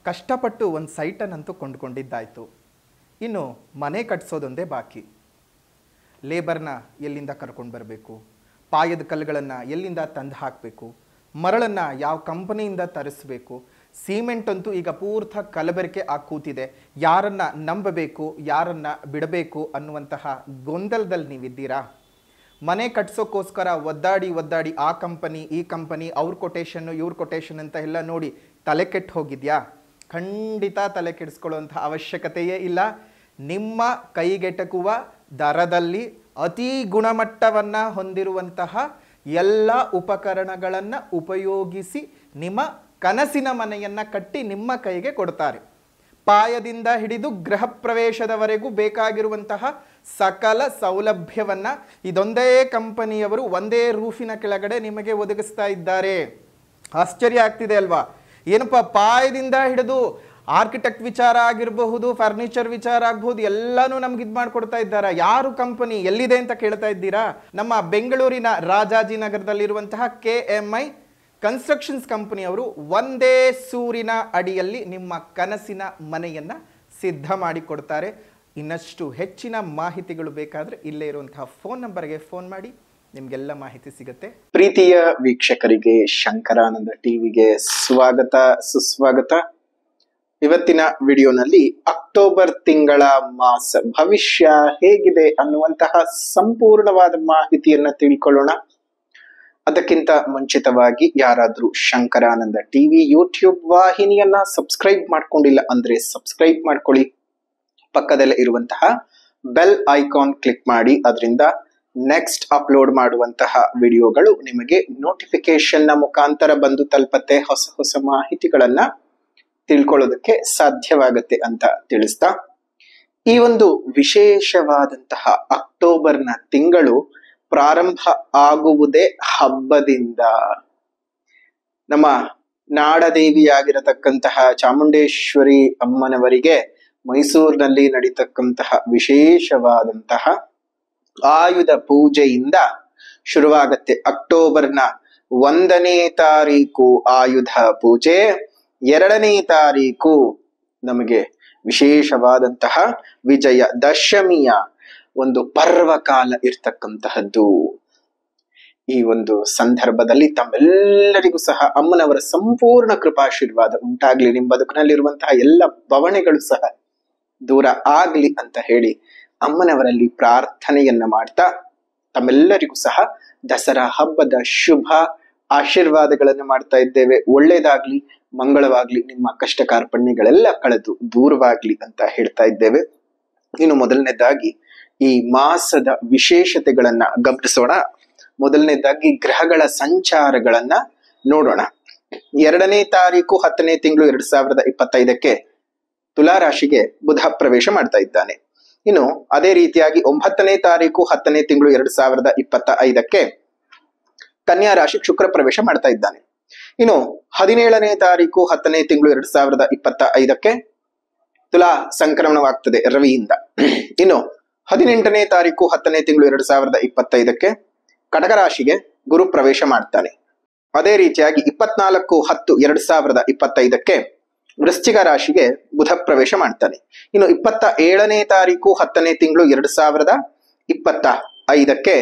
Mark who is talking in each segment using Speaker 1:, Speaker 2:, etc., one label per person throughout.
Speaker 1: ಕಷ್ಟಪಟ್ಟು ಒಂದು ಸೈಟನ್ನಂತೂ ಕೊಂಡ್ಕೊಂಡಿದ್ದಾಯಿತು. ಇನ್ನು ಮನೆ ಕಟ್ಸೋದೊಂದೇ ಬಾಕಿ. ಲೇಬರ್ನ ಎಲ್ಲಿಂದ ಕರ್ಕೊಂಡು ಬರಬೇಕು, ಪಾಯದ ಕಲ್ಲುಗಳನ್ನು ಎಲ್ಲಿಂದ ತಂದು ಹಾಕಬೇಕು, ಮರಳನ್ನು ಯಾವ ಕಂಪನಿಯಿಂದ ತರಿಸಬೇಕು, ಸಿಮೆಂಟ್ ಅಂತೂ ಈಗ ಪೂರ್ಥ ಕಲಬೆರಕೆ ಆಗಿ ಕೂತಿದೆ. ಯಾರನ್ನು ನಂಬಬೇಕು, ಯಾರನ್ನು ಬಿಡಬೇಕು ಅನ್ನುವಂತಹ ಗೊಂದಲದಲ್ಲಿ ನೀವಿದ್ದೀರಾ? ಮನೆ ಕಟ್ಸೋಕ್ಕೋಸ್ಕರ ಒದ್ದಾಡಿ ಆ ಕಂಪನಿ ಈ ಕಂಪನಿ ಅವ್ರ ಕೊಟೇಶನ್ನು ಇವ್ರ ಕೊಟೇಶನ್ ಅಂತ ಎಲ್ಲ ನೋಡಿ ತಲೆ ಕೆಟ್ಟು ಹೋಗಿದ್ಯಾ? ಖಂಡಿತ ತಲೆ ಕೆಡಿಸ್ಕೊಳ್ಳುವಂಥ ಅವಶ್ಯಕತೆಯೇ ಇಲ್ಲ. ನಿಮ್ಮ ಕೈಗೆಟಕುವ ದರದಲ್ಲಿ ಅತಿ ಗುಣಮಟ್ಟವನ್ನು ಹೊಂದಿರುವಂತಹ ಎಲ್ಲ ಉಪಕರಣಗಳನ್ನು ಉಪಯೋಗಿಸಿ ನಿಮ್ಮ ಕನಸಿನ ಮನೆಯನ್ನು ಕಟ್ಟಿ ನಿಮ್ಮ ಕೈಗೆ ಕೊಡ್ತಾರೆ. ಪಾಯದಿಂದ ಹಿಡಿದು ಗೃಹ ಪ್ರವೇಶದವರೆಗೂ ಬೇಕಾಗಿರುವಂತಹ ಸಕಲ ಸೌಲಭ್ಯವನ್ನು ಇದೊಂದೇ ಕಂಪನಿಯವರು ಒಂದೇ ರೂಫಿನ ಕೆಳಗಡೆ ನಿಮಗೆ ಒದಗಿಸ್ತಾ ಇದ್ದಾರೆ. ಆಶ್ಚರ್ಯ ಆಗ್ತಿದೆ ಅಲ್ವಾ? ಏನಪ್ಪ, ಪಾಯದಿಂದ ಹಿಡಿದು ಆರ್ಕಿಟೆಕ್ಟ್ ವಿಚಾರ ಆಗಿರಬಹುದು, ಫರ್ನಿಚರ್ ವಿಚಾರ ಆಗಬಹುದು, ಎಲ್ಲನೂ ನಮ್ಗೆ ಇದು ಮಾಡಿಕೊಡ್ತಾ ಇದ್ದಾರೆ. ಯಾರು ಕಂಪನಿ ಎಲ್ಲಿದೆ ಅಂತ ಕೇಳ್ತಾ ಇದ್ದೀರಾ? ನಮ್ಮ ಬೆಂಗಳೂರಿನ ರಾಜಾಜಿನಗರದಲ್ಲಿರುವಂತಹ KMI ಕನ್ಸ್ಟ್ರಕ್ಷನ್ಸ್ ಕಂಪನಿಯವರು ಒಂದೇ ಸೂರಿನ ಅಡಿಯಲ್ಲಿ ನಿಮ್ಮ ಕನಸಿನ ಮನೆಯನ್ನು ಸಿದ್ಧ ಮಾಡಿಕೊಡ್ತಾರೆ. ಇನ್ನಷ್ಟು ಹೆಚ್ಚಿನ ಮಾಹಿತಿಗಳು ಬೇಕಾದರೆ ಇಲ್ಲೇ ಇರುವಂತಹ ಫೋನ್ ನಂಬರ್ಗೆ ಫೋನ್ ಮಾಡಿ, ನಿಮಗೆಲ್ಲ ಮಾಹಿತಿ ಸಿಗುತ್ತೆ.
Speaker 2: ಪ್ರೀತಿಯ ವೀಕ್ಷಕರಿಗೆ ಶಂಕರಾನಂದ ಟಿವಿಗೆ ಸ್ವಾಗತ ಸುಸ್ವಾಗತ. ಇವತ್ತಿನ ವಿಡಿಯೋನಲ್ಲಿ ಅಕ್ಟೋಬರ್ ತಿಂಗಳ ಮಾಸ ಭವಿಷ್ಯ ಹೇಗಿದೆ ಅನ್ನುವಂತಹ ಸಂಪೂರ್ಣವಾದ ಮಾಹಿತಿಯನ್ನ ತಿಳ್ಕೊಳ್ಳೋಣ. ಅದಕ್ಕಿಂತ ಮುಂಚಿತವಾಗಿ ಯಾರಾದ್ರೂ ಶಂಕರಾನಂದ ಟಿವಿ ಯೂಟ್ಯೂಬ್ ವಾಹಿನಿಯನ್ನ ಸಬ್ಸ್ಕ್ರೈಬ್ ಮಾಡ್ಕೊಂಡಿಲ್ಲ ಅಂದ್ರೆ ಸಬ್ಸ್ಕ್ರೈಬ್ ಮಾಡ್ಕೊಳ್ಳಿ. ಪಕ್ಕದಲ್ಲೇ ಇರುವಂತಹ ಬೆಲ್ ಐಕಾನ್ ಕ್ಲಿಕ್ ಮಾಡಿ. ಅದರಿಂದ ನೆಕ್ಸ್ಟ್ ಅಪ್ಲೋಡ್ ಮಾಡುವಂತಹ ವಿಡಿಯೋಗಳು ನಿಮಗೆ ನೋಟಿಫಿಕೇಶನ್ ನ ಮುಖಾಂತರ ಬಂದು ತಲುಪತ್ತೆ. ಹೊಸ ಹೊಸ ಮಾಹಿತಿಗಳನ್ನ ತಿಳ್ಕೊಳ್ಳೋದಕ್ಕೆ ಸಾಧ್ಯವಾಗುತ್ತೆ ಅಂತ ತಿಳಿಸ್ತಾ, ಈ ಒಂದು ವಿಶೇಷವಾದಂತಹ ಅಕ್ಟೋಬರ್ನ ತಿಂಗಳು ಪ್ರಾರಂಭ ಆಗುವುದೇ ಹಬ್ಬದಿಂದ. ನಮ್ಮ ನಾಡದೇವಿಯಾಗಿರತಕ್ಕಂತಹ ಚಾಮುಂಡೇಶ್ವರಿ ಅಮ್ಮನವರಿಗೆ ಮೈಸೂರಿನಲ್ಲಿ ನಡೀತಕ್ಕಂತಹ ವಿಶೇಷವಾದಂತಹ ಆಯುಧ ಪೂಜೆಯಿಂದ ಶುರುವಾಗತ್ತೆ. ಅಕ್ಟೋಬರ್ನ 1ನೇ ತಾರೀಕು ಆಯುಧ ಪೂಜೆ, 2ನೇ ತಾರೀಕು ನಮಗೆ ವಿಶೇಷವಾದಂತಹ ವಿಜಯ ದಶಮಿಯ ಒಂದು ಪರ್ವಕಾಲ ಇರ್ತಕ್ಕಂತಹದ್ದು. ಈ ಒಂದು ಸಂದರ್ಭದಲ್ಲಿ ತಮ್ಮೆಲ್ಲರಿಗೂ ಸಹ ಅಮ್ಮನವರ ಸಂಪೂರ್ಣ ಕೃಪಾಶೀರ್ವಾದ ಉಂಟಾಗ್ಲಿ, ನಿಮ್ಮ ಬದುಕಿನಲ್ಲಿರುವಂತಹ ಎಲ್ಲ ಬವಣೆಗಳು ಸಹ ದೂರ ಆಗ್ಲಿ ಅಂತ ಹೇಳಿ ಅಮ್ಮನವರಲ್ಲಿ ಪ್ರಾರ್ಥನೆಯನ್ನ ಮಾಡ್ತಾ, ತಮ್ಮೆಲ್ಲರಿಗೂ ಸಹ ದಸರಾ ಹಬ್ಬದ ಶುಭ ಆಶೀರ್ವಾದಗಳನ್ನು ಮಾಡ್ತಾ ಇದ್ದೇವೆ. ಒಳ್ಳೇದಾಗ್ಲಿ, ಮಂಗಳವಾಗ್ಲಿ, ನಿಮ್ಮ ಕಷ್ಟ ಕಾರ್ಪಣ್ಯಗಳೆಲ್ಲ ಕಳೆದು ದೂರವಾಗ್ಲಿ ಅಂತ ಹೇಳ್ತಾ ಇದ್ದೇವೆ. ಇನ್ನು ಮೊದಲನೇದಾಗಿ ಈ ಮಾಸದ ವಿಶೇಷತೆಗಳನ್ನ ಗಮನಿಸೋಣ. ಮೊದಲನೇದಾಗಿ ಗ್ರಹಗಳ ಸಂಚಾರಗಳನ್ನ ನೋಡೋಣ. 2ನೇ ತಾರೀಕು 10ನೇ ತಿಂಗಳು 2025ಕ್ಕೆ ತುಲಾ ರಾಶಿಗೆ ಬುಧ ಪ್ರವೇಶ ಮಾಡ್ತಾ ಇದ್ದಾನೆ. ಇನ್ನು ಅದೇ ರೀತಿಯಾಗಿ 9ನೇ ತಾರೀಕು 10ನೇ ತಿಂಗಳು 2025ಕ್ಕೆ ಕನ್ಯಾ ರಾಶಿ ಶುಕ್ರ ಪ್ರವೇಶ ಮಾಡ್ತಾ ಇದ್ದಾನೆ. ಇನ್ನು 17ನೇ ತಾರೀಕು 10ನೇ ತಿಂಗಳು 2025ಕ್ಕೆ ತುಲಾ ಸಂಕ್ರಮಣವಾಗ್ತದೆ ರವಿಯಿಂದ. ಇನ್ನು 18ನೇ ತಾರೀಕು 10ನೇ ತಿಂಗಳು 2025ಕ್ಕೆ ಕಟಕ ರಾಶಿಗೆ ಗುರು ಪ್ರವೇಶ ಮಾಡ್ತಾನೆ. ಅದೇ ರೀತಿಯಾಗಿ 24/10/2025ಕ್ಕೆ ವೃಶ್ಚಿಕ ರಾಶಿಗೆ ಬುಧ ಪ್ರವೇಶ ಮಾಡ್ತಾನೆ. ಇನ್ನು 27ನೇ ತಾರೀಕು 10ನೇ ತಿಂಗಳು 2025ಕ್ಕೆ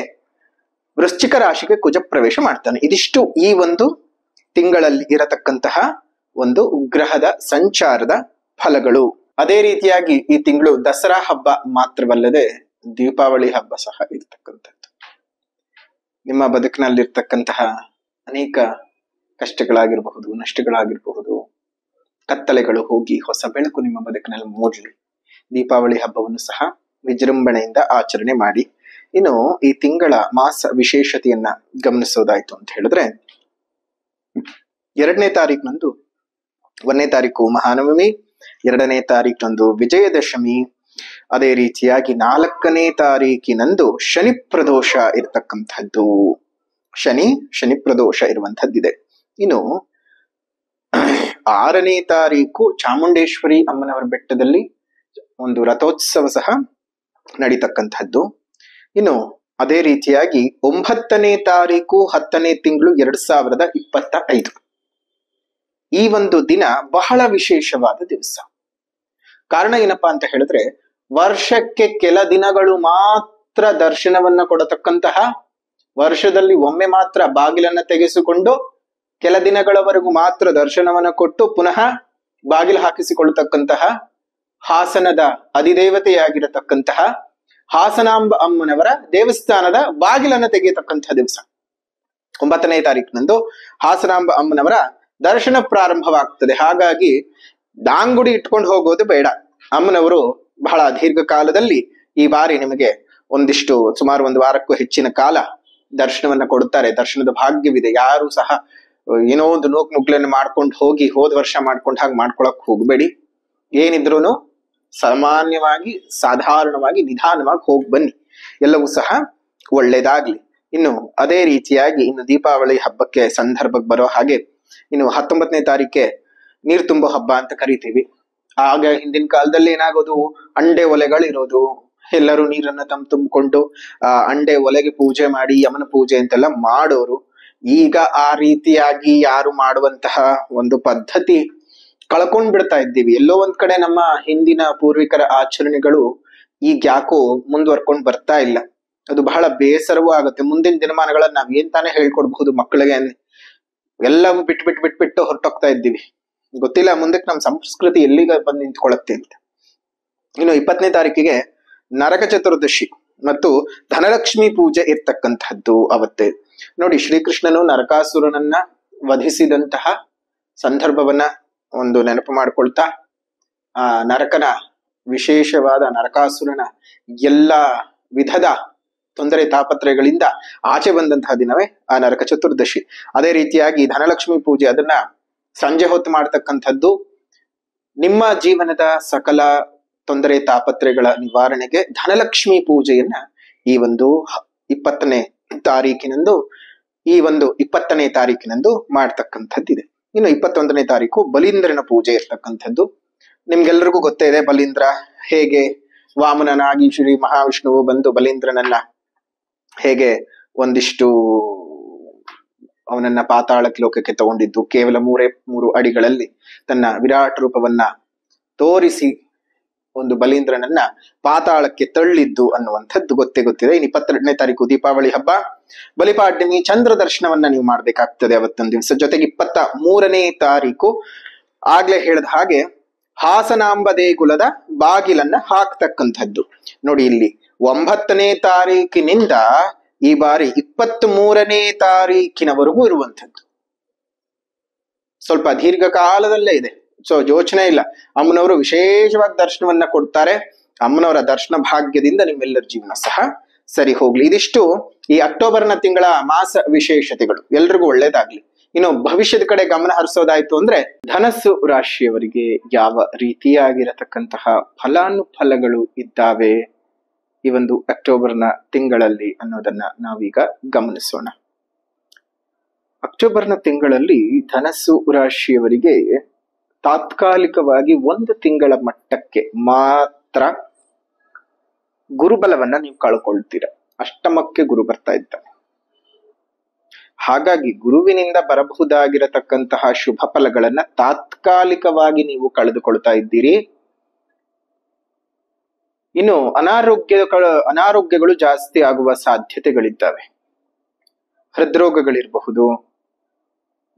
Speaker 2: ವೃಶ್ಚಿಕ ರಾಶಿಗೆ ಕುಜ ಪ್ರವೇಶ ಮಾಡ್ತಾನೆ. ಇದಿಷ್ಟು ಈ ಒಂದು ತಿಂಗಳಲ್ಲಿ ಇರತಕ್ಕಂತಹ ಒಂದು ಗ್ರಹದ ಸಂಚಾರದ ಫಲಗಳು. ಅದೇ ರೀತಿಯಾಗಿ ಈ ತಿಂಗಳು ದಸರಾ ಹಬ್ಬ ಮಾತ್ರವಲ್ಲದೆ ದೀಪಾವಳಿ ಹಬ್ಬ ಸಹ ಇರ್ತಕ್ಕಂಥದ್ದು. ನಿಮ್ಮ ಬದುಕಿನಲ್ಲಿರ್ತಕ್ಕಂತಹ ಅನೇಕ ಕಷ್ಟಗಳಾಗಿರಬಹುದು, ನಷ್ಟಗಳಾಗಿರಬಹುದು, ಕತ್ತಲೆಗಳು ಹೋಗಿ ಹೊಸ ಬೆಳಕು ನಿಮ್ಮ ಬದುಕಿನಲ್ಲಿ ಮೂಡಲಿ. ದೀಪಾವಳಿ ಹಬ್ಬವನ್ನು ಸಹ ವಿಜೃಂಭಣೆಯಿಂದ ಆಚರಣೆ ಮಾಡಿ. ಇನ್ನು ಈ ತಿಂಗಳ ಮಾಸ ವಿಶೇಷತೆಯನ್ನ ಗಮನಿಸೋದಾಯ್ತು ಅಂತ ಹೇಳಿದ್ರೆ, 2ನೇ ತಾರೀಕಿನಂದು 1ನೇ ತಾರೀಕು ಮಹಾನವಮಿ, 2ನೇ ತಾರೀಕಿನಂದು ವಿಜಯದಶಮಿ, ಅದೇ ರೀತಿಯಾಗಿ 4ನೇ ತಾರೀಕಿನಂದು ಶನಿ ಪ್ರದೋಷ ಇರತಕ್ಕಂಥದ್ದು. ಶನಿ ಪ್ರದೋಷ ಇರುವಂತಹದ್ದಿದೆ. ಇನ್ನು 6ನೇ ತಾರೀಕು ಚಾಮುಂಡೇಶ್ವರಿ ಅಮ್ಮನವರ ಬೆಟ್ಟದಲ್ಲಿ ಒಂದು ರಥೋತ್ಸವ ಸಹ ನಡೀತಕ್ಕಂಥದ್ದು. ಇನ್ನು ಅದೇ ರೀತಿಯಾಗಿ 9ನೇ ತಾರೀಕು 10ನೇ ತಿಂಗಳು 2025 ಈ ಒಂದು ದಿನ ಬಹಳ ವಿಶೇಷವಾದ ದಿವಸ. ಕಾರಣ ಏನಪ್ಪಾ ಅಂತ ಹೇಳಿದ್ರೆ, ವರ್ಷಕ್ಕೆ ಕೆಲ ದಿನಗಳು ಮಾತ್ರ ದರ್ಶನವನ್ನ ಕೊಡತಕ್ಕಂತಹ, ವರ್ಷದಲ್ಲಿ ಒಮ್ಮೆ ಮಾತ್ರ ಬಾಗಿಲನ್ನ ತೆಗೆಸಿಕೊಂಡು ಕೆಲ ದಿನಗಳವರೆಗೂ ಮಾತ್ರ ದರ್ಶನವನ್ನ ಕೊಟ್ಟು ಪುನಃ ಬಾಗಿಲು ಹಾಕಿಸಿಕೊಳ್ಳತಕ್ಕಂತಹ ಹಾಸನದ ಅಧಿದೇವತೆಯಾಗಿರತಕ್ಕಂತಹ ಹಾಸನಾಂಬ ಅಮ್ಮನವರ ದೇವಸ್ಥಾನದ ಬಾಗಿಲನ್ನ ತೆಗೆಯತಕ್ಕಂತಹ ದಿವಸ. 9ನೇ ತಾರೀಕಿನಂದು ಹಾಸನಾಂಬ ಅಮ್ಮನವರ ದರ್ಶನ ಪ್ರಾರಂಭವಾಗ್ತದೆ. ಹಾಗಾಗಿ ದಾಂಗುಡಿ ಇಟ್ಕೊಂಡು ಹೋಗೋದು ಬೇಡ. ಅಮ್ಮನವರು ಬಹಳ ದೀರ್ಘಕಾಲದಲ್ಲಿ ಈ ಬಾರಿ ನಿಮಗೆ ಸುಮಾರು 1 ವಾರಕ್ಕೂ ಹೆಚ್ಚಿನ ಕಾಲ ದರ್ಶನವನ್ನ ಕೊಡುತ್ತಾರೆ. ದರ್ಶನದ ಭಾಗ್ಯವಿದೆ. ಯಾರು ಸಹ ಏನೋ ಒಂದು ನೂಕ್ ಮುಗ್ಲನ್ನು ಮಾಡ್ಕೊಂಡು ಹೋಗಿ ಹೋದ ವರ್ಷ ಮಾಡ್ಕೊಂಡು ಹಾಗೆ ಮಾಡ್ಕೊಳಕ್ ಹೋಗ್ಬೇಡಿ. ಏನಿದ್ರು ಸಾಮಾನ್ಯವಾಗಿ ಸಾಧಾರಣವಾಗಿ ನಿಧಾನವಾಗಿ ಹೋಗಿ ಬನ್ನಿ, ಎಲ್ಲವೂ ಸಹ ಒಳ್ಳೇದಾಗ್ಲಿ. ಇನ್ನು ಅದೇ ರೀತಿಯಾಗಿ ಇನ್ನು ದೀಪಾವಳಿ ಹಬ್ಬಕ್ಕೆ ಸಂದರ್ಭಕ್ಕೆ ಬರೋ ಹಾಗೆ ಇನ್ನು 19ನೇ ತಾರೀಕೆ ನೀರು ತುಂಬೋ ಹಬ್ಬ ಅಂತ ಕರಿತೀವಿ. ಆಗ ಹಿಂದಿನ ಕಾಲದಲ್ಲಿ ಏನಾಗೋದು, ಅಂಡೆ ಒಲೆಗಳಿರೋದು, ಎಲ್ಲರೂ ನೀರನ್ನ ತುಂಬಿಕೊಂಡು ಅಂಡೆ ಒಲೆಗೆ ಪೂಜೆ ಮಾಡಿ ಯಮನ ಪೂಜೆ ಅಂತೆಲ್ಲ ಮಾಡೋರು. ಈಗ ಆ ರೀತಿಯಾಗಿ ಯಾರು ಮಾಡುವಂತಹ ಒಂದು ಪದ್ಧತಿ ಕಳ್ಕೊಂಡ್ ಬಿಡ್ತಾ ಇದ್ದೀವಿ. ಎಲ್ಲೋ ಒಂದ್ ಕಡೆ ನಮ್ಮ ಹಿಂದಿನ ಪೂರ್ವಿಕರ ಆಚರಣೆಗಳು ಈಗ ಯಾಕೋ ಮುಂದುವರ್ಕೊಂಡು ಬರ್ತಾ ಇಲ್ಲ. ಅದು ಬಹಳ ಬೇಸರವೂ ಆಗುತ್ತೆ. ಮುಂದಿನ ದಿನಮಾನಗಳನ್ನ ನಾವ್ ಏನ್ ತಾನೇ ಹೇಳ್ಕೊಡ್ಬಹುದು ಮಕ್ಕಳಿಗೆ, ಎಲ್ಲವೂ ಬಿಟ್ಟು ಹೊರಟೋಗ್ತಾ ಇದ್ದೀವಿ. ಗೊತ್ತಿಲ್ಲ ಮುಂದಕ್ಕೆ ನಮ್ಮ ಸಂಸ್ಕೃತಿ ಎಲ್ಲಿಗೆ ಬಂದು ನಿಂತ್ಕೊಳ್ಳುತ್ತೆ ಅಂತ. ಇನ್ನು 20ನೇ ತಾರೀಕಿಗೆ ನರಕ ಚತುರ್ದಶಿ ಮತ್ತು ಧನಲಕ್ಷ್ಮಿ ಪೂಜೆ ಇರ್ತಕ್ಕಂಥದ್ದು ಅವತ್ತೇ. ನೋಡಿ, ಶ್ರೀಕೃಷ್ಣನು ನರಕಾಸುರನನ್ನ ವಧಿಸಿದಂತಹ ಸಂದರ್ಭವನ್ನ ಒಂದು ನೆನಪು ಮಾಡ್ಕೊಳ್ತಾ, ಆ ನರಕನ ವಿಶೇಷವಾದ ನರಕಾಸುರನ ಎಲ್ಲ ವಿಧದ ತೊಂದರೆ ತಾಪತ್ರಯಗಳಿಂದ ಆಚೆ ಬಂದಂತಹ ದಿನವೇ ಆ ನರಕ ಚತುರ್ದಶಿ. ಅದೇ ರೀತಿಯಾಗಿ ಧನಲಕ್ಷ್ಮಿ ಪೂಜೆ, ಅದನ್ನ ಸಂಜೆ ಹೊತ್ತು ಮಾಡ್ತಕ್ಕಂಥದ್ದು. ನಿಮ್ಮ ಜೀವನದ ಸಕಲ ತೊಂದರೆ ತಾಪತ್ರಯಗಳ ನಿವಾರಣೆಗೆ ಧನಲಕ್ಷ್ಮಿ ಪೂಜೆಯನ್ನ ಈ ಒಂದು 20ನೇ ತಾರೀಕಿನಂದು ಮಾಡ್ತಕ್ಕಂಥದ್ದಿದೆ. ಇನ್ನು 21ನೇ ತಾರೀಕು ಬಲೀಂದ್ರನ ಪೂಜೆ ಇರ್ತಕ್ಕಂಥದ್ದು. ನಿಮ್ಗೆಲ್ರಿಗೂ ಗೊತ್ತೇ ಇದೆ ಬಲೀಂದ್ರ ಹೇಗೆ ವಾಮನನಾಗಿ ಶ್ರೀ ಮಹಾವಿಷ್ಣುವು ಬಂದು ಬಲೀಂದ್ರನನ್ನ ಹೇಗೆ ಅವನನ್ನ ಪಾತಾಳಕ್ಕೆ ಲೋಕಕ್ಕೆ ತಗೊಂಡಿದ್ದು, ಕೇವಲ 3 ಅಡಿಗಳಲ್ಲಿ ತನ್ನ ವಿರಾಟ್ ರೂಪವನ್ನ ತೋರಿಸಿ ಒಂದು ಬಲೀಂದ್ರನನ್ನ ಪಾತಾಳಕ್ಕೆ ತಳ್ಳಿದ್ದು ಅನ್ನುವಂಥದ್ದು ಗೊತ್ತಿದೆ. ಇನ್ನು 22ನೇ ತಾರೀಕು ದೀಪಾವಳಿ ಹಬ್ಬ, ಬಲಿಪಾಡ್ಯಮಿ, ಚಂದ್ರ ದರ್ಶನವನ್ನ ನೀವು ಮಾಡ್ಬೇಕಾಗ್ತದೆ ಅವತ್ತೊಂದು ದಿವಸ. ಜೊತೆಗೆ 23ನೇ ತಾರೀಕು ಆಗ್ಲೇ ಹೇಳಿದ ಹಾಗೆ ಹಾಸನಾಂಬ ದೇಗುಲದ ಬಾಗಿಲನ್ನ ಹಾಕ್ತಕ್ಕಂಥದ್ದು. ನೋಡಿ, ಇಲ್ಲಿ 9ನೇ ತಾರೀಕಿನಿಂದ ಈ ಬಾರಿ 23ನೇ ತಾರೀಕಿನವರೆಗೂ ಇರುವಂಥದ್ದು. ಸ್ವಲ್ಪ ದೀರ್ಘಕಾಲದಲ್ಲೇ ಇದೆ. ಸೊ ಯೋಚನೆ ಇಲ್ಲ. ಅಮ್ಮನವರು ವಿಶೇಷವಾಗಿ ದರ್ಶನವನ್ನ ಕೊಡ್ತಾರೆ. ಅಮ್ಮನವರ ದರ್ಶನ ಭಾಗ್ಯದಿಂದ ನಿಮ್ಮೆಲ್ಲರ ಜೀವನ ಸಹ ಸರಿ ಹೋಗ್ಲಿ. ಇದಿಷ್ಟು ಈ ಅಕ್ಟೋಬರ್ನ ತಿಂಗಳ ಮಾಸ ವಿಶೇಷತೆಗಳು. ಎಲ್ರಿಗೂ ಒಳ್ಳೇದಾಗ್ಲಿ. ಇನ್ನು ಭವಿಷ್ಯದ ಕಡೆ ಗಮನ ಹರಿಸೋದಾಯ್ತು ಅಂದ್ರೆ, ಧನಸ್ಸು ರಾಶಿಯವರಿಗೆ ಯಾವ ರೀತಿಯಾಗಿರತಕ್ಕಂತಹ ಫಲಾನುಫಲಗಳು ಇದ್ದಾವೆ ಈ ಒಂದು ಅಕ್ಟೋಬರ್ನ ತಿಂಗಳಲ್ಲಿ ಅನ್ನೋದನ್ನ ನಾವೀಗ ಗಮನಿಸೋಣ. ಅಕ್ಟೋಬರ್ನ ತಿಂಗಳಲ್ಲಿ ಧನಸ್ಸು ರಾಶಿಯವರಿಗೆ ತಾತ್ಕಾಲಿಕವಾಗಿ 1 ತಿಂಗಳ ಮಟ್ಟಕ್ಕೆ ಮಾತ್ರ ಗುರುಬಲವನ್ನ ನೀವು ಕಳ್ಕೊಳ್ತೀರ. ಅಷ್ಟಮಕ್ಕೆ ಗುರು ಬರ್ತಾ ಇದ್ದಾನೆ. ಹಾಗಾಗಿ ಗುರುವಿನಿಂದ ಬರಬಹುದಾಗಿರತಕ್ಕಂತಹ ಶುಭ ಫಲಗಳನ್ನ ತಾತ್ಕಾಲಿಕವಾಗಿ ನೀವು ಕಳೆದುಕೊಳ್ತಾ ಇದ್ದೀರಿ. ಇನ್ನು ಅನಾರೋಗ್ಯಗಳು ಜಾಸ್ತಿ ಆಗುವ ಸಾಧ್ಯತೆಗಳಿದ್ದಾವೆ. ಹೃದ್ರೋಗಗಳಿರಬಹುದು,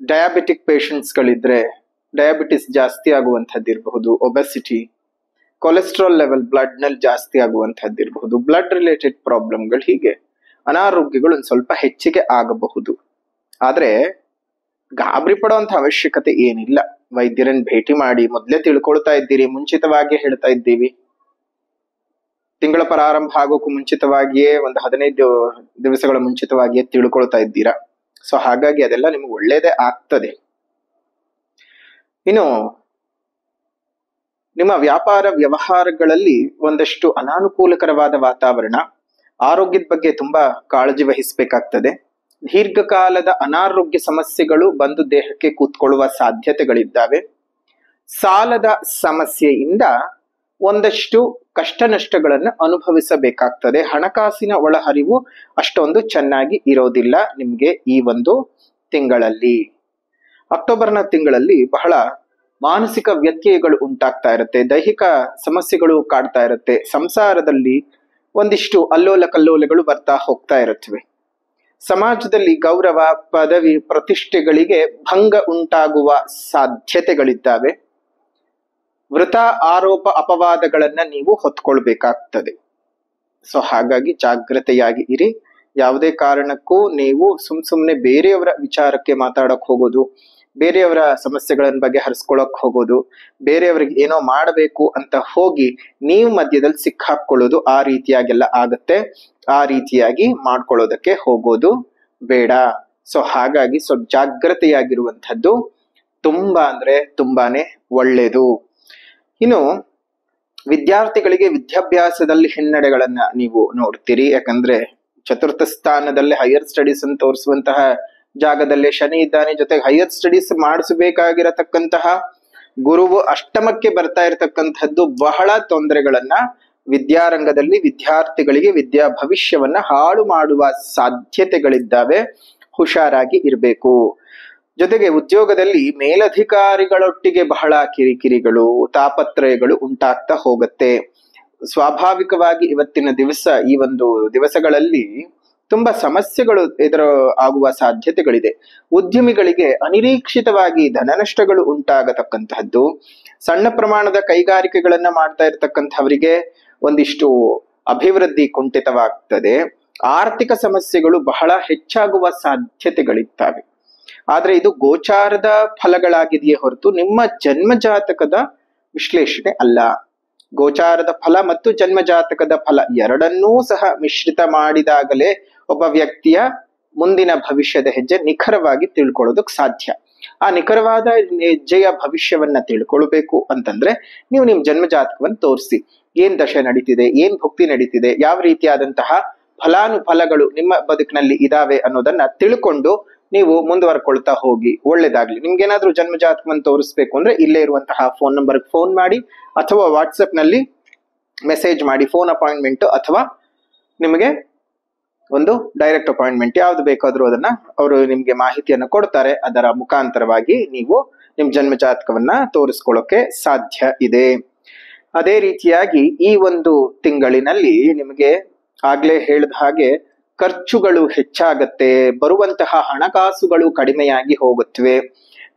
Speaker 2: ಡಯಾಬಿಟಿಕ್ ಪೇಷಂಟ್ಸ್ಗಳಿದ್ರೆ ಡಯಾಬಿಟಿಸ್ ಜಾಸ್ತಿ ಆಗುವಂಥದ್ದಿರಬಹುದು, ಒಬೆಸಿಟಿ, ಕೊಲೆಸ್ಟ್ರಾಲ್ ಲೆವೆಲ್ ಬ್ಲಡ್ ನಲ್ಲಿ ಜಾಸ್ತಿ ಆಗುವಂಥದ್ದಿರಬಹುದು, ಬ್ಲಡ್ ರಿಲೇಟೆಡ್ ಪ್ರಾಬ್ಲಮ್ಗಳು, ಹೀಗೆ ಅನಾರೋಗ್ಯಗಳು ಒಂದು ಸ್ವಲ್ಪ ಹೆಚ್ಚಿಗೆ ಆಗಬಹುದು. ಆದ್ರೆ ಗಾಬರಿ ಪಡುವಂತ ಅವಶ್ಯಕತೆ ಏನಿಲ್ಲ. ವೈದ್ಯರನ್ನ ಭೇಟಿ ಮಾಡಿ ಮೊದಲೇ ತಿಳ್ಕೊಳ್ತಾ ಇದ್ದೀರಿ. ಮುಂಚಿತವಾಗಿ ಹೇಳ್ತಾ ಇದ್ದೀವಿ, ತಿಂಗಳ ಪ್ರಾರಂಭ ಆಗೋಕ್ಕೂ ಮುಂಚಿತವಾಗಿಯೇ ಒಂದು 15 ದಿವಸಗಳ ಮುಂಚಿತವಾಗಿಯೇ ತಿಳ್ಕೊಳ್ತಾ ಇದ್ದೀರಾ. ಸೊ ಹಾಗಾಗಿ ಅದೆಲ್ಲ ನಿಮ್ಗೆ ಒಳ್ಳೇದೇ ಆಗ್ತದೆ. ಇನ್ನು ನಿಮ್ಮ ವ್ಯಾಪಾರ ವ್ಯವಹಾರಗಳಲ್ಲಿ ಒಂದಷ್ಟು ಅನಾನುಕೂಲಕರವಾದ ವಾತಾವರಣ. ಆರೋಗ್ಯದ ಬಗ್ಗೆ ತುಂಬಾ ಕಾಳಜಿ ವಹಿಸಬೇಕಾಗ್ತದೆ. ದೀರ್ಘಕಾಲದ ಅನಾರೋಗ್ಯ ಸಮಸ್ಯೆಗಳು ಬಂದು ದೇಹಕ್ಕೆ ಕೂತ್ಕೊಳ್ಳುವ ಸಾಧ್ಯತೆಗಳಿದ್ದಾವೆ. ಸಾಲದ ಸಮಸ್ಯೆಯಿಂದ ಒಂದಷ್ಟು ಕಷ್ಟ ನಷ್ಟಗಳನ್ನು ಅನುಭವಿಸಬೇಕಾಗ್ತದೆ. ಹಣಕಾಸಿನ ಒಳಹರಿವು ಅಷ್ಟೊಂದು ಚೆನ್ನಾಗಿ ಇರೋದಿಲ್ಲ ನಿಮ್ಗೆ ಈ ಒಂದು ತಿಂಗಳಲ್ಲಿ. ಅಕ್ಟೋಬರ್ನ ತಿಂಗಳಲ್ಲಿ ಬಹಳ ಮಾನಸಿಕ ವ್ಯತ್ಯಯಗಳು ಉಂಟಾಗ್ತಾ ಇರುತ್ತೆ, ದೈಹಿಕ ಸಮಸ್ಯೆಗಳು ಕಾಡ್ತಾ ಇರುತ್ತೆ, ಸಂಸಾರದಲ್ಲಿ ಒಂದಿಷ್ಟು ಅಲ್ಲೋಲ ಕಲ್ಲೋಲಗಳು ಬರ್ತಾ ಹೋಗ್ತಾ ಇರುತ್ತವೆ, ಸಮಾಜದಲ್ಲಿ ಗೌರವ ಪದವಿ ಪ್ರತಿಷ್ಠೆಗಳಿಗೆ ಭಂಗ ಉಂಟಾಗುವ ಸಾಧ್ಯತೆಗಳಿದ್ದಾವೆ, ವೃಥ ಆರೋಪ ಅಪವಾದಗಳನ್ನ ನೀವು ಹೊತ್ಕೊಳ್ಬೇಕಾಗ್ತದೆ. ಸೊ ಹಾಗಾಗಿ ಜಾಗ್ರತೆಯಾಗಿ ಇರಿ. ಯಾವುದೇ ಕಾರಣಕ್ಕೂ ನೀವು ಸುಮ್ನೆ ಬೇರೆಯವರ ವಿಚಾರಕ್ಕೆ ಮಾತಾಡಕ್ ಹೋಗೋದು, ಬೇರೆಯವರ ಸಮಸ್ಯೆಗಳನ್ನ ಬಗೆಹರಿಸ್ಕೊಳಕ್ ಹೋಗೋದು, ಬೇರೆಯವ್ರಿಗೆ ಏನೋ ಮಾಡಬೇಕು ಅಂತ ಹೋಗಿ ನೀವು ಮಧ್ಯದಲ್ಲಿ ಸಿಕ್ಕಾಕೊಳ್ಳೋದು, ಆ ರೀತಿಯಾಗೆಲ್ಲ ಆಗತ್ತೆ. ಆ ರೀತಿಯಾಗಿ ಮಾಡ್ಕೊಳ್ಳೋದಕ್ಕೆ ಹೋಗೋದು ಬೇಡ. ಸೊ ಹಾಗಾಗಿ ಸ್ವಲ್ಪ ಜಾಗ್ರತೆಯಾಗಿರುವಂಥದ್ದು ತುಂಬಾನೇ ಒಳ್ಳೇದು. ಇನ್ನು ವಿದ್ಯಾರ್ಥಿಗಳಿಗೆ ವಿದ್ಯಾಭ್ಯಾಸದಲ್ಲಿ ಹಿನ್ನಡೆಗಳನ್ನ ನೀವು ನೋಡ್ತೀರಿ. ಯಾಕಂದ್ರೆ ಚತುರ್ಥ ಸ್ಥಾನದಲ್ಲೇ ಹೈಯರ್ ಸ್ಟಡೀಸ್ ಅಂತ ತೋರಿಸುವಂತಹ ಜಾಗದಲ್ಲೇ ಶನಿ ಇದ್ದಾನೆ. ಜೊತೆಗೆ ಹೈಯರ್ ಸ್ಟಡೀಸ್ ಮಾಡಿಸಬೇಕಾಗಿರತಕ್ಕಂತಹ ಗುರುವು ಅಷ್ಟಮಕ್ಕೆ ಬರ್ತಾ ಇರತಕ್ಕಂಥದ್ದು ಬಹಳ ತೊಂದರೆಗಳನ್ನ ವಿದ್ಯಾರಂಗದಲ್ಲಿ ವಿದ್ಯಾರ್ಥಿಗಳಿಗೆ ವಿದ್ಯಾ ಭವಿಷ್ಯವನ್ನ ಹಾಳು ಮಾಡುವ ಸಾಧ್ಯತೆಗಳಿದ್ದಾವೆ. ಹುಷಾರಾಗಿ ಇರಬೇಕು. ಜೊತೆಗೆ ಉದ್ಯೋಗದಲ್ಲಿ ಮೇಲಧಿಕಾರಿಗಳೊಟ್ಟಿಗೆ ಬಹಳ ಕಿರಿಕಿರಿಗಳು, ತಾಪತ್ರಯಗಳು ಉಂಟಾಗ್ತಾ ಹೋಗುತ್ತೆ. ಸ್ವಾಭಾವಿಕವಾಗಿ ಇವತ್ತಿನ ದಿವಸ, ಈ ಒಂದು ದಿವಸಗಳಲ್ಲಿ ತುಂಬಾ ಸಮಸ್ಯೆಗಳು ಆಗುವ ಸಾಧ್ಯತೆಗಳಿದೆ. ಉದ್ಯಮಿಗಳಿಗೆ ಅನಿರೀಕ್ಷಿತವಾಗಿ ಧನ ನಷ್ಟಗಳು ಉಂಟಾಗತಕ್ಕಂತಹದ್ದು, ಸಣ್ಣ ಪ್ರಮಾಣದ ಕೈಗಾರಿಕೆಗಳನ್ನ ಮಾಡ್ತಾ ಇರತಕ್ಕಂಥವರಿಗೆ ಒಂದಿಷ್ಟು ಅಭಿವೃದ್ಧಿ ಕುಂಠಿತವಾಗ್ತದೆ. ಆರ್ಥಿಕ ಸಮಸ್ಯೆಗಳು ಬಹಳ ಹೆಚ್ಚಾಗುವ ಸಾಧ್ಯತೆಗಳಿದ್ದಾವೆ. ಆದ್ರೆ ಇದು ಗೋಚಾರದ ಫಲಗಳಾಗಿದೆಯೇ ಹೊರತು ನಿಮ್ಮ ಜನ್ಮ ಜಾತಕದ ವಿಶ್ಲೇಷಣೆ ಅಲ್ಲ. ಗೋಚಾರದ ಫಲ ಮತ್ತು ಜನ್ಮ ಜಾತಕದ ಫಲ ಎರಡನ್ನೂ ಸಹ ಮಿಶ್ರಿತ ಮಾಡಿದಾಗಲೇ ಒಬ್ಬ ವ್ಯಕ್ತಿಯ ಮುಂದಿನ ಭವಿಷ್ಯದ ಹೆಜ್ಜೆ ನಿಖರವಾಗಿ ತಿಳ್ಕೊಳ್ಳೋದಕ್ಕೆ ಸಾಧ್ಯ. ಆ ನಿಖರವಾದ ಹೆಜ್ಜೆಯ ಭವಿಷ್ಯವನ್ನ ತಿಳ್ಕೊಳ್ಬೇಕು ಅಂತಂದ್ರೆ ನೀವು ನಿಮ್ ಜನ್ಮ ಜಾತಕವನ್ನು ತೋರಿಸಿ, ಏನ್ ದಶೆ ನಡೀತಿದೆ, ಏನ್ ಭುಕ್ತಿ ನಡೀತಿದೆ, ಯಾವ ರೀತಿಯಾದಂತಹ ಫಲಾನುಫಲಗಳು ನಿಮ್ಮ ಬದುಕಿನಲ್ಲಿ ಇದಾವೆ ಅನ್ನೋದನ್ನ ತಿಳ್ಕೊಂಡು ನೀವು ಮುಂದುವರ್ಕೊಳ್ತಾ ಹೋಗಿ. ಒಳ್ಳೇದಾಗ್ಲಿ. ನಿಮ್ಗೇನಾದ್ರೂ ಜನ್ಮ ಜಾತಕವನ್ನು ತೋರಿಸ್ಬೇಕು ಅಂದ್ರೆ ಇಲ್ಲೇ ಇರುವಂತಹ ಫೋನ್ ನಂಬರ್ಗೆ ಫೋನ್ ಮಾಡಿ ಅಥವಾ ವಾಟ್ಸಪ್ ನಲ್ಲಿ ಮೆಸೇಜ್ ಮಾಡಿ. ಫೋನ್ ಅಪಾಯಿಂಟ್ಮೆಂಟ್ ಅಥವಾ ನಿಮಗೆ ಒಂದು ಡೈರೆಕ್ಟ್ ಅಪಾಯಿಂಟ್ಮೆಂಟ್ ಯಾವ್ದು ಬೇಕಾದ್ರೂ ಅದನ್ನ ಅವರು ನಿಮ್ಗೆ ಮಾಹಿತಿಯನ್ನು ಕೊಡ್ತಾರೆ. ಅದರ ಮುಖಾಂತರವಾಗಿ ನೀವು ನಿಮ್ ಜನ್ಮ ಜಾತಕವನ್ನ ತೋರಿಸ್ಕೊಳ್ಳೋಕೆ ಸಾಧ್ಯ ಇದೆ. ಅದೇ ರೀತಿಯಾಗಿ ಈ ಒಂದು ತಿಂಗಳಿನಲ್ಲಿ ನಿಮಗೆ ಆಗ್ಲೇ ಹೇಳಿದ ಹಾಗೆ ಖರ್ಚುಗಳು ಹೆಚ್ಚಾಗತ್ತೆ, ಬರುವಂತಹ ಹಣಕಾಸುಗಳು ಕಡಿಮೆಯಾಗಿ ಹೋಗುತ್ತವೆ.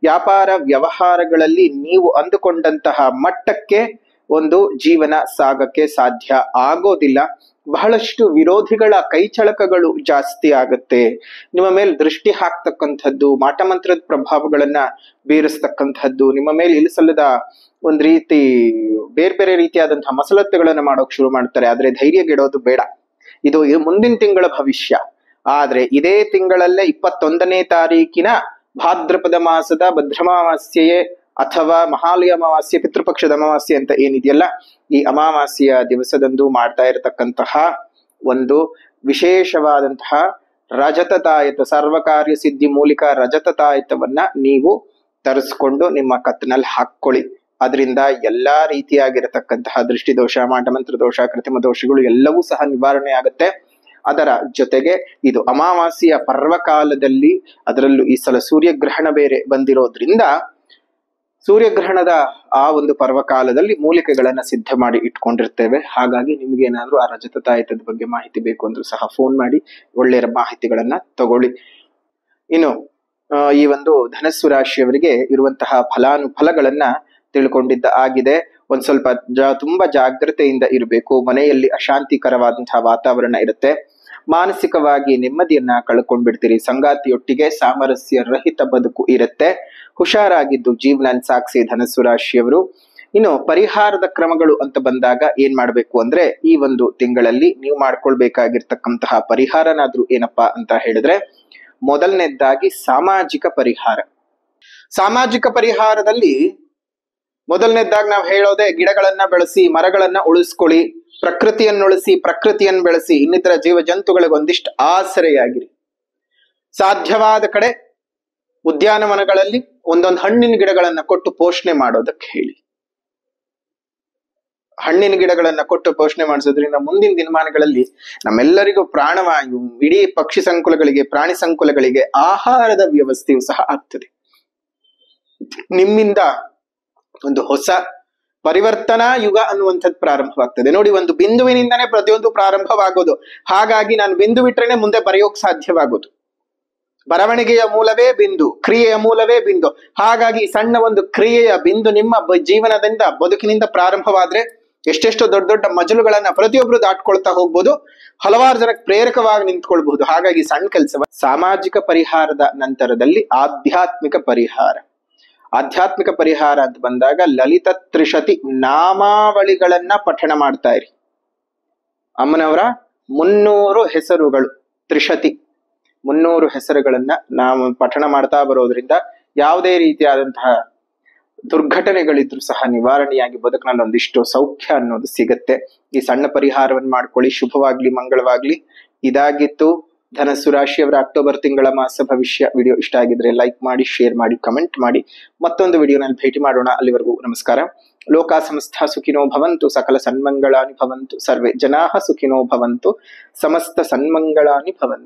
Speaker 2: ವ್ಯಾಪಾರ ವ್ಯವಹಾರಗಳಲ್ಲಿ ನೀವು ಅಂದುಕೊಂಡಂತಹ ಮಟ್ಟಕ್ಕೆ ಒಂದು ಜೀವನ ಸಾಗಕ್ಕೆ ಸಾಧ್ಯ ಆಗೋದಿಲ್ಲ. ಬಹಳಷ್ಟು ವಿರೋಧಿಗಳ ಕೈಚಳಕಗಳು ಜಾಸ್ತಿ ಆಗುತ್ತೆ. ನಿಮ್ಮ ಮೇಲೆ ದೃಷ್ಟಿ ಹಾಕ್ತಕ್ಕಂಥದ್ದು, ಮಾಟಮಂತ್ರದ ಪ್ರಭಾವಗಳನ್ನ ಬೀರಿಸ್ತಕ್ಕಂಥದ್ದು, ನಿಮ್ಮ ಮೇಲೆ ಇಳಿಸಲ್ಲದ ಒಂದ್ ರೀತಿ ಬೇರೆ ರೀತಿಯಾದಂತಹ ಮಸಲತ್ತುಗಳನ್ನ ಮಾಡೋಕ್ ಶುರು ಮಾಡ್ತಾರೆ. ಆದ್ರೆ ಧೈರ್ಯಗೆಡೋದು ಬೇಡ. ಇದು ಮುಂದಿನ ತಿಂಗಳ ಭವಿಷ್ಯ. ಆದ್ರೆ ಇದೇ ತಿಂಗಳಲ್ಲೇ 21ನೇ ತಾರೀಕಿನ ಭಾದ್ರಪದ ಮಾಸದ ಭದ್ರಮಾವಾಸ್ಯೆಯೇ ಅಥವಾ ಮಹಾಲಯ ಅಮಾವಾಸ್ಯೆ, ಪಿತೃಪಕ್ಷದ ಅಮಾವಾಸ್ಯೆ ಅಂತ ಏನಿದೆಯಲ್ಲ, ಈ ಅಮಾವಾಸ್ಯೆಯ ದಿವಸದಂದು ಮಾಡ್ತಾ ಇರತಕ್ಕಂತಹ ಒಂದು ವಿಶೇಷವಾದಂತಹ ರಜತತಾಯತ, ಸರ್ವಕಾರ್ಯ ಸಿದ್ಧಿ ಮೂಲಿಕ ರಜತತಾಯತವನ್ನ ನೀವು ತರಿಸ್ಕೊಂಡು ನಿಮ್ಮ ಕತ್ತಿನಲ್ಲಿ ಹಾಕೊಳ್ಳಿ. ಅದರಿಂದ ಎಲ್ಲಾ ರೀತಿಯಾಗಿರತಕ್ಕಂತಹ ದೃಷ್ಟಿದೋಷ, ಮಾಟಮಂತ್ರ ದೋಷ, ಕೃತಿಮ ದೋಷಗಳು ಎಲ್ಲವೂ ಸಹ ನಿವಾರಣೆ ಆಗುತ್ತೆ. ಅದರ ಜೊತೆಗೆ ಇದು ಅಮಾವಾಸ್ಯೆಯ ಪರ್ವಕಾಲದಲ್ಲಿ, ಅದರಲ್ಲೂ ಈ ಸಲ ಸೂರ್ಯಗ್ರಹಣ ಬೇರೆ ಬಂದಿರೋದ್ರಿಂದ ಸೂರ್ಯಗ್ರಹಣದ ಆ ಒಂದು ಪರ್ವಕಾಲದಲ್ಲಿ ಮೂಲಿಕೆಗಳನ್ನ ಸಿದ್ಧ ಮಾಡಿ ಇಟ್ಕೊಂಡಿರ್ತೇವೆ. ಹಾಗಾಗಿ ನಿಮ್ಗೆ ಏನಾದ್ರೂ ಆ ರಜತತಾಯತದ ಬಗ್ಗೆ ಮಾಹಿತಿ ಬೇಕು ಅಂದ್ರೂ ಸಹ ಫೋನ್ ಮಾಡಿ ಒಳ್ಳೆಯ ಮಾಹಿತಿಗಳನ್ನ ತಗೊಳ್ಳಿ. ಇನ್ನು ಈ ಒಂದು ಧನಸ್ಸು ರಾಶಿಯವರಿಗೆ ಇರುವಂತಹ ಫಲಾನುಫಲಗಳನ್ನ ತಿಳ್ಕೊಂಡಿದ್ದ ಆಗಿದೆ. ಒಂದ್ ಸ್ವಲ್ಪ ತುಂಬಾ ಜಾಗ್ರತೆಯಿಂದ ಇರಬೇಕು. ಮನೆಯಲ್ಲಿ ಅಶಾಂತಿಕರವಾದಂತಹ ವಾತಾವರಣ ಇರುತ್ತೆ. ಮಾನಸಿಕವಾಗಿ ನೆಮ್ಮದಿಯನ್ನ ಕಳ್ಕೊಂಡ್ಬಿಡ್ತೀರಿ. ಸಂಗಾತಿಯೊಟ್ಟಿಗೆ ಸಾಮರಸ್ಯ ರಹಿತ ಬದುಕು ಇರುತ್ತೆ. ಹುಷಾರಾಗಿದ್ದು ಜೀವನ ಸಾಗಿಸಿ ಧನಸ್ಸು ರಾಶಿಯವರು. ಇನ್ನು ಪರಿಹಾರದ ಕ್ರಮಗಳು ಅಂತ ಬಂದಾಗ ಏನ್ ಮಾಡ್ಬೇಕು ಅಂದ್ರೆ, ಈ ಒಂದು ತಿಂಗಳಲ್ಲಿ ನೀವು ಮಾಡ್ಕೊಳ್ಬೇಕಾಗಿರ್ತಕ್ಕಂತಹ ಪರಿಹಾರನಾದ್ರೂ ಏನಪ್ಪಾ ಅಂತ ಹೇಳಿದ್ರೆ, ಮೊದಲನೇದಾಗಿ ಸಾಮಾಜಿಕ ಪರಿಹಾರ. ಸಾಮಾಜಿಕ ಪರಿಹಾರದಲ್ಲಿ ಮೊದಲನೇದಾಗಿ ನಾವು ಹೇಳೋದೆ, ಗಿಡಗಳನ್ನ ಬೆಳೆಸಿ, ಮರಗಳನ್ನ ಉಳಿಸ್ಕೊಳ್ಳಿ, ಪ್ರಕೃತಿಯನ್ನು ಉಳಿಸಿ, ಪ್ರಕೃತಿಯನ್ನು ಬೆಳೆಸಿ, ಇನ್ನಿತರ ಜೀವ ಜಂತುಗಳಿಗೆ ಒಂದಿಷ್ಟು ಆಸರೆಯಾಗಿರಿ. ಸಾಧ್ಯವಾದ ಕಡೆ ಉದ್ಯಾನವನಗಳಲ್ಲಿ ಒಂದೊಂದು ಹಣ್ಣಿನ ಗಿಡಗಳನ್ನ ಕೊಟ್ಟು ಪೋಷಣೆ ಮಾಡೋದಕ್ಕೆ ಹೇಳಿ. ಹಣ್ಣಿನ ಗಿಡಗಳನ್ನ ಕೊಟ್ಟು ಪೋಷಣೆ ಮಾಡಿಸೋದ್ರಿಂದ ಮುಂದಿನ ದಿನಮಾನಗಳಲ್ಲಿ ನಮ್ಮೆಲ್ಲರಿಗೂ ಪ್ರಾಣವಾಯು, ಇಡೀ ಪಕ್ಷಿ ಸಂಕುಲಗಳಿಗೆ, ಪ್ರಾಣಿ ಸಂಕುಲಗಳಿಗೆ ಆಹಾರದ ವ್ಯವಸ್ಥೆಯು ಸಹ ಆಗ್ತದೆ. ನಿಮ್ಮಿಂದ ಒಂದು ಹೊಸ ಪರಿವರ್ತನಾ ಯುಗ ಅನ್ನುವಂಥದ್ದು ಪ್ರಾರಂಭವಾಗ್ತದೆ. ನೋಡಿ, ಒಂದು ಬಿಂದುವಿನಿಂದನೇ ಪ್ರತಿಯೊಂದು ಪ್ರಾರಂಭವಾಗೋದು. ಹಾಗಾಗಿ ನಾನು ಬಿಂದು ಬಿಟ್ರೇನೆ ಮುಂದೆ ಬರೆಯೋಕ್ ಸಾಧ್ಯವಾಗೋದು. ಬರವಣಿಗೆಯ ಮೂಲವೇ ಬಿಂದು, ಕ್ರಿಯೆಯ ಮೂಲವೇ ಬಿಂದು. ಹಾಗಾಗಿ ಸಣ್ಣ ಒಂದು ಕ್ರಿಯೆಯ ಬಿಂದು ನಿಮ್ಮ ಜೀವನದಿಂದ, ಬದುಕಿನಿಂದ ಪ್ರಾರಂಭವಾದ್ರೆ ಎಷ್ಟೆಷ್ಟು ದೊಡ್ಡ ದೊಡ್ಡ ಮಜಲುಗಳನ್ನ ಪ್ರತಿಯೊಬ್ರು ದಾಟ್ಕೊಳ್ತಾ ಹೋಗ್ಬೋದು, ಹಲವಾರು ಜನಕ್ಕೆ ಪ್ರೇರಕವಾಗಿ ನಿಂತ್ಕೊಳ್ಬಹುದು. ಹಾಗಾಗಿ ಸಣ್ಣ ಕೆಲಸ. ಸಾಮಾಜಿಕ ಪರಿಹಾರದ ನಂತರದಲ್ಲಿ ಆಧ್ಯಾತ್ಮಿಕ ಪರಿಹಾರ. ಆಧ್ಯಾತ್ಮಿಕ ಪರಿಹಾರ ಅಂತ ಬಂದಾಗ ಲಲಿತ ತ್ರಿಶತಿ ನಾಮಾವಳಿಗಳನ್ನ ಪಠಣ ಮಾಡ್ತಾ ಇರಿ. ಅಮ್ಮನವರ 300 ಹೆಸರುಗಳು, ತ್ರಿಶತಿ 300 ಹೆಸರುಗಳನ್ನ ನಾವು ಪಠಣ ಮಾಡ್ತಾ ಬರೋದ್ರಿಂದ ಯಾವುದೇ ರೀತಿಯಾದಂತಹ ದುರ್ಘಟನೆಗಳಿದ್ರು ಸಹ ನಿವಾರಣೆಯಾಗಿ ಬದುಕಿನಲ್ಲಿ ಒಂದಿಷ್ಟು ಸೌಖ್ಯ ಅನ್ನೋದು ಸಿಗತ್ತೆ. ಈ ಸಣ್ಣ ಪರಿಹಾರವನ್ನು ಮಾಡ್ಕೊಳ್ಳಿ. ಶುಭವಾಗ್ಲಿ, ಮಂಗಳವಾಗ್ಲಿ. ಇದಾಗಿತ್ತು ಧನಸ್ಸು ರಾಶಿಯವರ ಅಕ್ಟೋಬರ್ ತಿಂಗಳ ಮಾಸ ಭವಿಷ್ಯ. ವಿಡಿಯೋ ಇಷ್ಟ ಆಗಿದ್ರೆ ಲೈಕ್ ಮಾಡಿ, ಶೇರ್ ಮಾಡಿ, ಕಮೆಂಟ್ ಮಾಡಿ. ಮತ್ತೊಂದು ವಿಡಿಯೋನಲ್ಲಿ ಭೇಟಿ ಮಾಡೋಣ. ಅಲ್ಲಿವರೆಗೂ ನಮಸ್ಕಾರ. ಲೋಕ ಸಮಸ್ತ ಸುಖಿನೋ ಭವಂತು, ಸಕಲ ಸನ್ಮಂಗಳಾನಿ ಭವಂತು, ಸರ್ವೇ ಜನಾಃ ಸುಖಿನೋ ಭವಂತು, ಸಮಸ್ತ ಸನ್ಮಂಗಳಾನಿ ಭವಂತು.